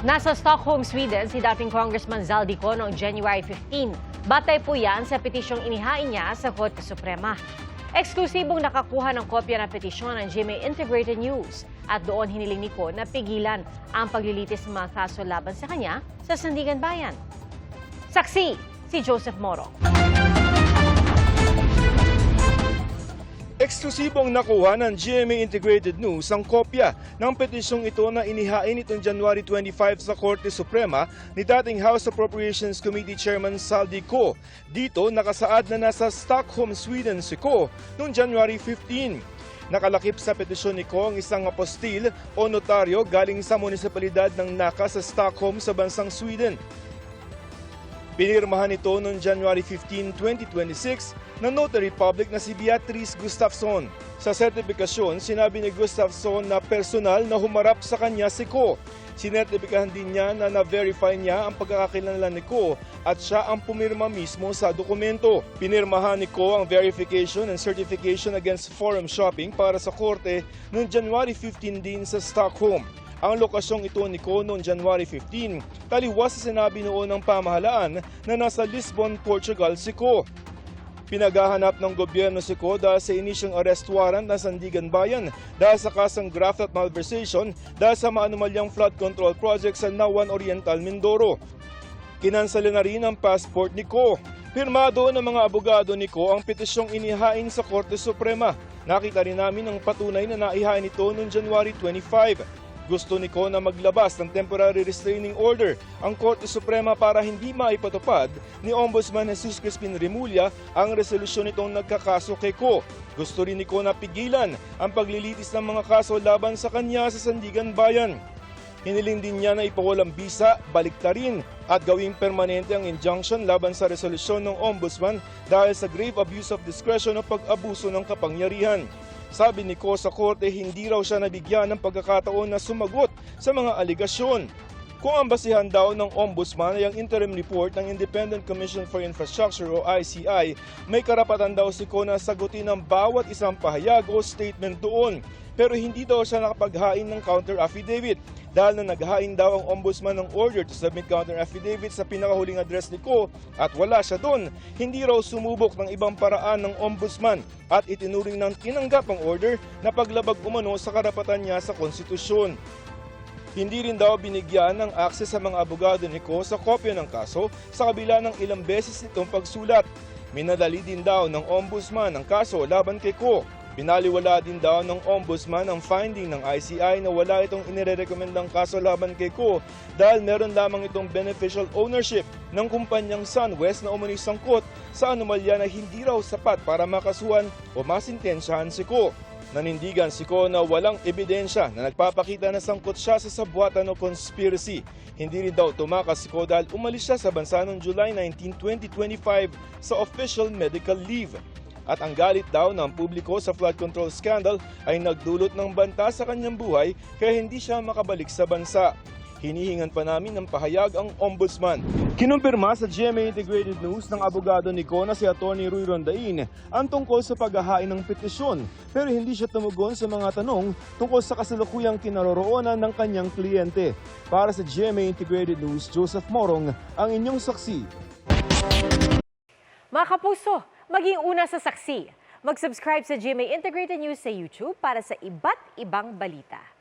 Nasa Stockholm, Sweden si dating Congressman Zaldico noong January 15. Batay po yan sa petisyong inihain niya sa Korte Suprema. Eksklusibong nakakuha ng kopya ng petisyon ng GMA Integrated News at doon hiniling ni Ko na pigilan ang paglilitis ng mga kaso laban sa kanya sa Sandigan Bayan. Saksi si Joseph Morong. Eksklusibong nakuha ng GMA Integrated News ang kopya ng petisyong ito na inihain itong January 25 sa Korte Suprema ni dating House Appropriations Committee Chairman Zaldico. Dito nakasaad na nasa Stockholm, Sweden si Ko noong January 15. Nakalakip sa petisyon ni Ko ang isang apostil o notaryo galing sa munisipalidad ng Nacka sa Stockholm sa bansang Sweden. Pinirmahan ito noong January 15, 2026 ng Notary Public na si Beatrice Gustafsson. Sa sertipikasyon, sinabi ni Gustafsson na personal na humarap sa kanya si Ko. Sinertipikahan din niya na na-verify niya ang pagkakakilanlan ni Ko at siya ang pumirma mismo sa dokumento. Pinirmahan ni Ko ang verification and certification against forum shopping para sa korte noong January 15 din sa Stockholm. Ang lokasyong ito ni Ko noong January 15, taliwas sa sinabi noon ng pamahalaan na nasa Lisbon, Portugal si Ko. Pinaghahanap ng gobyerno si Ko dahil sa inisyong arrest warrant ng Sandigan Bayan dahil sa kasang graft at malversation dahil sa maanumalyang flood control project sa Nawan Oriental, Mindoro. Kinansala na rin ang passport ni Ko. Pirmado ng mga abogado ni Ko ang petisyong inihain sa Korte Suprema. Nakita rin namin ang patunay na naihain ito noong January 25. Gusto ni Ko na maglabas ng temporary restraining order ang Korte Suprema para hindi maipatupad ni Ombudsman Jesus Crispin Remulla ang resolusyon nitong nagkakaso kay Ko. Gusto rin ni Ko na pigilan ang paglilitis ng mga kaso laban sa kanya sa Sandigan Bayan. Hiniling din niya na ipawalang bisa, baliktarin at gawing permanente ang injunction laban sa resolusyon ng Ombudsman dahil sa grave abuse of discretion o pag-abuso ng kapangyarihan. Sabi ni Ko sa korte, hindi raw siya nabigyan ng pagkakataon na sumagot sa mga aligasyon. Kung ang basihan daw ng Ombudsman ay ang interim report ng Independent Commission for Infrastructure o ICI, may karapatan daw si Ko na sagutin ang bawat isang pahayag o statement doon. Pero hindi daw siya nakapaghain ng counter affidavit dahil na naghain daw ang Ombudsman ng order to submit counter affidavit sa pinakahuling address ni Ko at wala siya doon. Hindi raw sumubok ng ibang paraan ng Ombudsman at itinuring ng tinanggap ang order na paglabag umano sa karapatan niya sa konstitusyon. Hindi rin daw binigyan ng akses sa mga abogado ni Ko sa kopya ng kaso sa kabila ng ilang beses itong pagsulat. Minadali din daw ng Ombudsman ang kaso laban kay Ko. Binaliwala din daw ng Ombudsman ang finding ng ICI na wala itong inirekomendang kaso laban kay Ko dahil meron lamang itong beneficial ownership ng kumpanyang SunWest na umano'y sangkot sa anomalya na hindi raw sapat para makasuhan o masintensyahan si Ko. Nanindigan si Ko na walang ebidensya na nagpapakita na sangkot siya sa sabwatan o conspiracy. Hindi rin daw tumakas si Ko dahil umalis siya sa bansa noong July 19, 2025 sa official medical leave. At ang galit daw ng publiko sa flood control scandal ay nagdulot ng banta sa kanyang buhay kaya hindi siya makabalik sa bansa. Hinihingan pa namin ng pahayag ang Ombudsman. Kinumpirma sa GMA Integrated News ng abogado ni Ko na si Atty. Ruy Rondain ang tungkol sa paghahain ng petisyon pero hindi siya tumugon sa mga tanong tungkol sa kasalukuyang kinaroroonan ng kanyang kliyente. Para sa GMA Integrated News, Joseph Morong, ang inyong saksi. Mga kapuso, maging una sa saksi. Mag-subscribe sa GMA Integrated News sa YouTube para sa iba't ibang balita.